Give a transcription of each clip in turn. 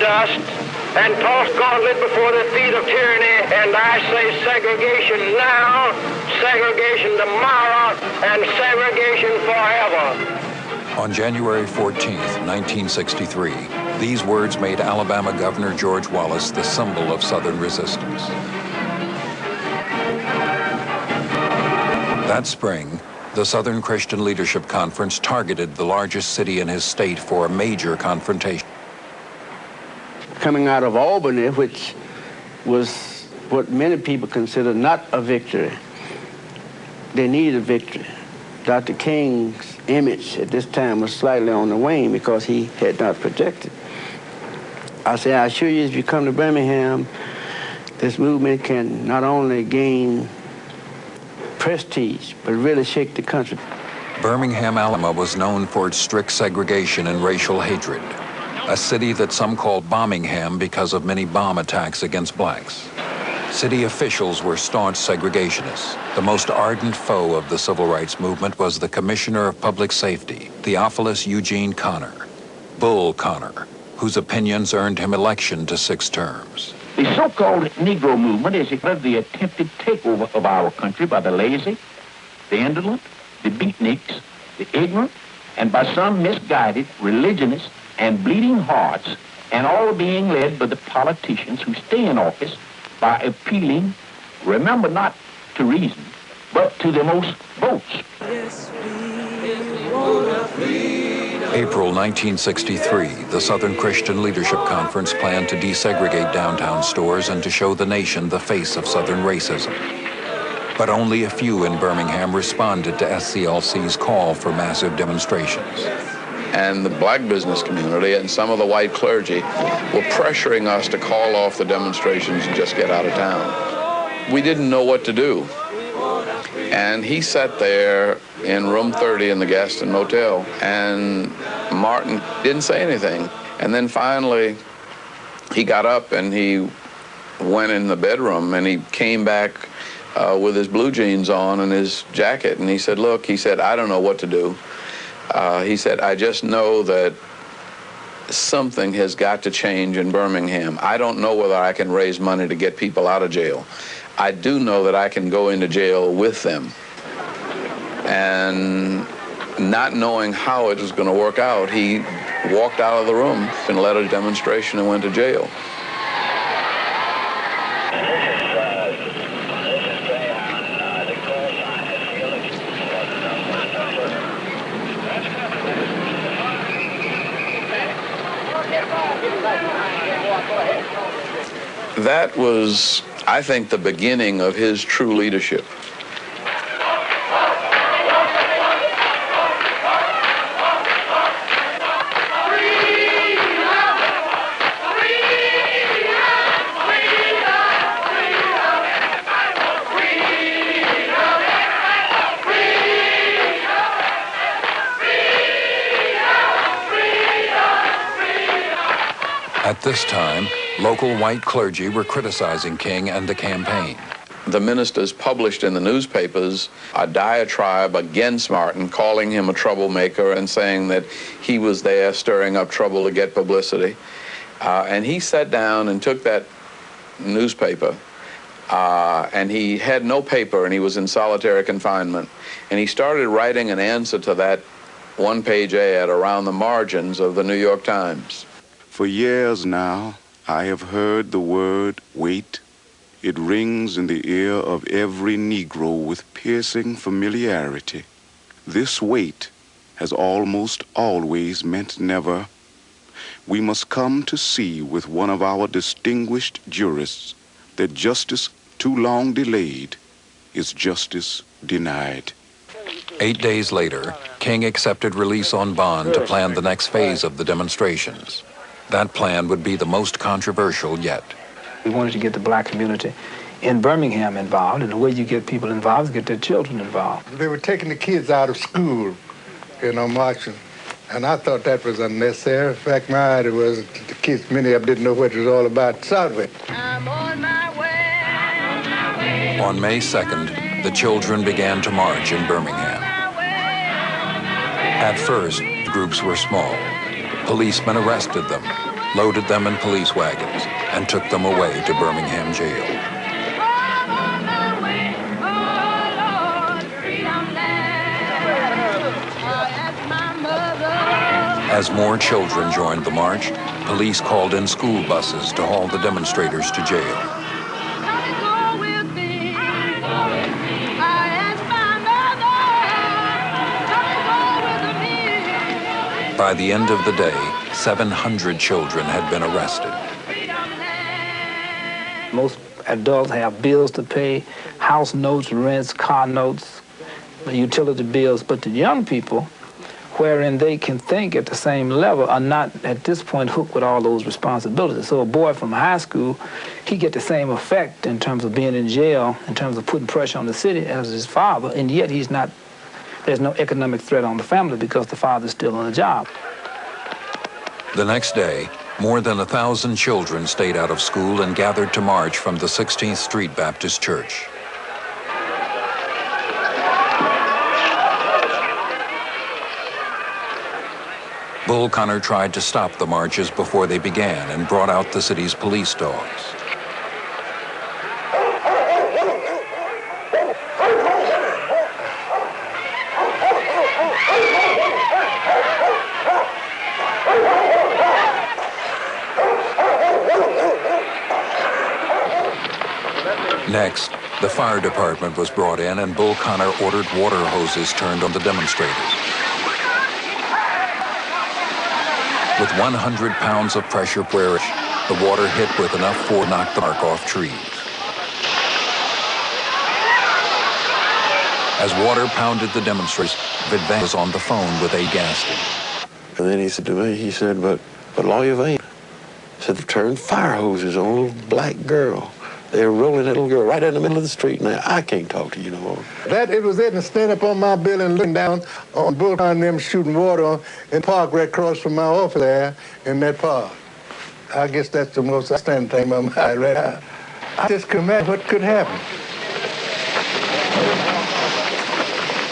dust and toss gauntlet before the feet of tyranny. And I say segregation now, segregation tomorrow, and segregation forever. On January 14th, 1963, these words made Alabama Governor George Wallace the symbol of Southern resistance. That spring, the Southern Christian Leadership Conference targeted the largest city in his state for a major confrontation. Coming out of Albany, which was what many people consider not a victory, they needed a victory. Dr. King's image at this time was slightly on the wane because he had not projected. I say, I assure you, if you come to Birmingham, this movement can not only gain prestige, but really shake the country. Birmingham, Alabama was known for its strict segregation and racial hatred, a city that some called Birmingham because of many bomb attacks against blacks. City officials were staunch segregationists. The most ardent foe of the civil rights movement was the Commissioner of Public Safety, Theophilus Eugene Connor, Bull Connor, whose opinions earned him election to 6 terms. The so-called Negro movement is the attempted takeover of our country by the lazy, the indolent, the beatniks, the ignorant, and by some misguided religionists and bleeding hearts, and all being led by the politicians who stay in office by appealing, remember, not to reason, but to the most votes. April 1963, the Southern Christian Leadership Conference planned to desegregate downtown stores and to show the nation the face of Southern racism. But only a few in Birmingham responded to SCLC's call for massive demonstrations. And the black business community and some of the white clergy were pressuring us to call off the demonstrations and just get out of town. We didn't know what to do. And he sat there in room 30 in the Gaston Motel, and Martin didn't say anything. And then finally, he got up and he went in the bedroom, and he came back with his blue jeans on and his jacket, and he said, look, he said, I don't know what to do. He said, I just know that something has got to change in Birmingham. I don't know whether I can raise money to get people out of jail. I do know that I can go into jail with them. And not knowing how it was going to work out, he walked out of the room and led a demonstration and went to jail. That was, I think, the beginning of his true leadership. At this time, local white clergy were criticizing King and the campaign. The ministers published in the newspapers a diatribe against Martin, calling him a troublemaker and saying that he was there stirring up trouble to get publicity. And he sat down and took that newspaper, and he had no paper, and he was in solitary confinement. And he started writing an answer to that one-page ad around the margins of the New York Times. For years now, I have heard the word wait. It rings in the ear of every Negro with piercing familiarity. This wait has almost always meant never. We must come to see with one of our distinguished jurists that justice too long delayed is justice denied. 8 days later, King accepted release on bond to plan the next phase of the demonstrations. That plan would be the most controversial yet. We wanted to get the black community in Birmingham involved, and the way you get people involved is get their children involved. They were taking the kids out of school, marching, and I thought that was unnecessary. In fact, my idea was the kids, many of them didn't know what it was all about to start with. I'm on my way. On May 2nd, the children began to march in Birmingham. At first, groups were small. Policemen arrested them. loaded them in police wagons, and took them away to Birmingham jail. As more children joined the march, police called in school buses to haul the demonstrators to jail. By the end of the day, 700 children had been arrested. Most adults have bills to pay, house notes, rents, car notes, utility bills, but the young people, wherein they can think at the same level, are not at this point hooked with all those responsibilities. So a boy from high school, he get the same effect in terms of being in jail, in terms of putting pressure on the city as his father, and yet he's not, there's no economic threat on the family because the father's still on the job. The next day, more than 1,000 children stayed out of school and gathered to march from the 16th Street Baptist Church. Bull Connor tried to stop the marches before they began and brought out the city's police dogs. Next, the fire department was brought in and Bull Connor ordered water hoses turned on the demonstrators. With 100 pounds of pressure where the water hit with enough force to knock the bark off trees. As water pounded the demonstrators, Vidvan was on the phone with A. Gaston. And then he said to me, he said, but Lawyer Vane said, they turned fire hoses on a little black girl. They were rolling that little girl right in the middle of the street. Now, I can't talk to you no more. It was it, and standing up on my building looking down on Bull Connor and them shooting water in the park right across from my office there in that park. I guess that's the most outstanding thing in my mind right now. I just couldn't imagine what could happen.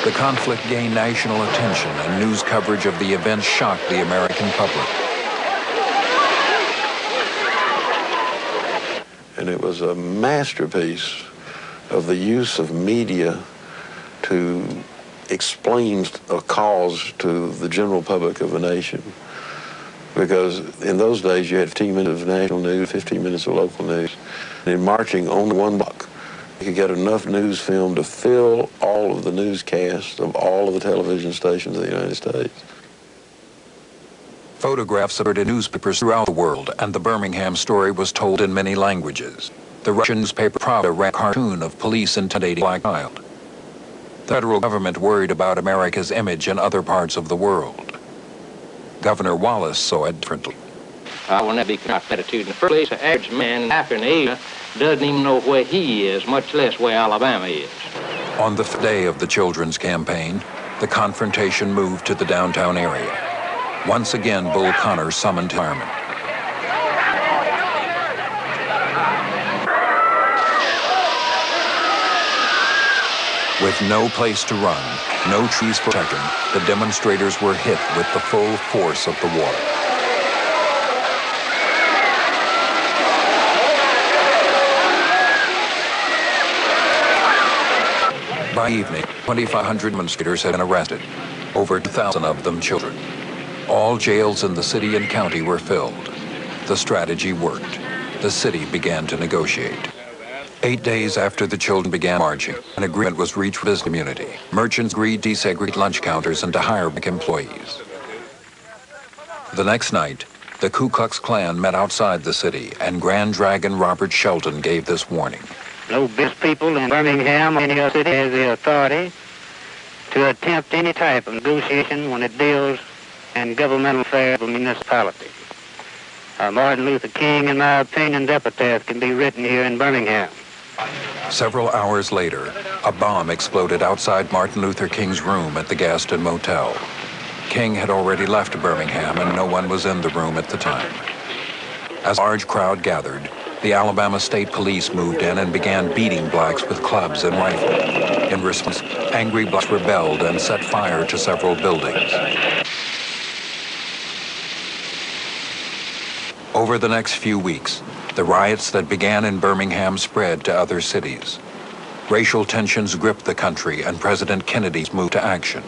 The conflict gained national attention and news coverage of the event shocked the American public. And it was a masterpiece of the use of media to explain a cause to the general public of a nation. Because in those days you had 15 minutes of national news, 15 minutes of local news. And in marching only one block, you could get enough news film to fill all of the newscasts of all of the television stations of the United States. Photographs appeared in newspapers throughout the world, and the Birmingham story was told in many languages. The Russian newspaper Pravda ran a cartoon of police intimidating a black child. The federal government worried about America's image in other parts of the world. Governor Wallace saw it differently. I will never be caught attitude. In the first place, the average man in Africa and Asia doesn't even know where he is, much less where Alabama is. On the day of the children's campaign, the confrontation moved to the downtown area. Once again, Bull Connor summoned firemen. With no place to run, no trees for protection, the demonstrators were hit with the full force of the water. By evening, 2,500 demonstrators had been arrested, over 2,000 of them children. All jails in the city and county were filled. The strategy worked. The city began to negotiate. 8 days after the children began marching, an agreement was reached with the community. Merchants agreed to desegregate lunch counters and to hire black employees. The next night, the Ku Klux Klan met outside the city, and Grand Dragon Robert Shelton gave this warning. No business people in Birmingham or any other city has the authority to attempt any type of negotiation when it deals in governmental affairs of a municipality. Martin Luther King, in my opinion, epitaph can be written here in Birmingham. Several hours later, a bomb exploded outside Martin Luther King's room at the Gaston Motel. King had already left Birmingham and no one was in the room at the time. As a large crowd gathered, the Alabama State Police moved in and began beating blacks with clubs and rifles. In response, angry blacks rebelled and set fire to several buildings. Over the next few weeks, the riots that began in Birmingham spread to other cities. Racial tensions gripped the country, and President Kennedy's moved to action.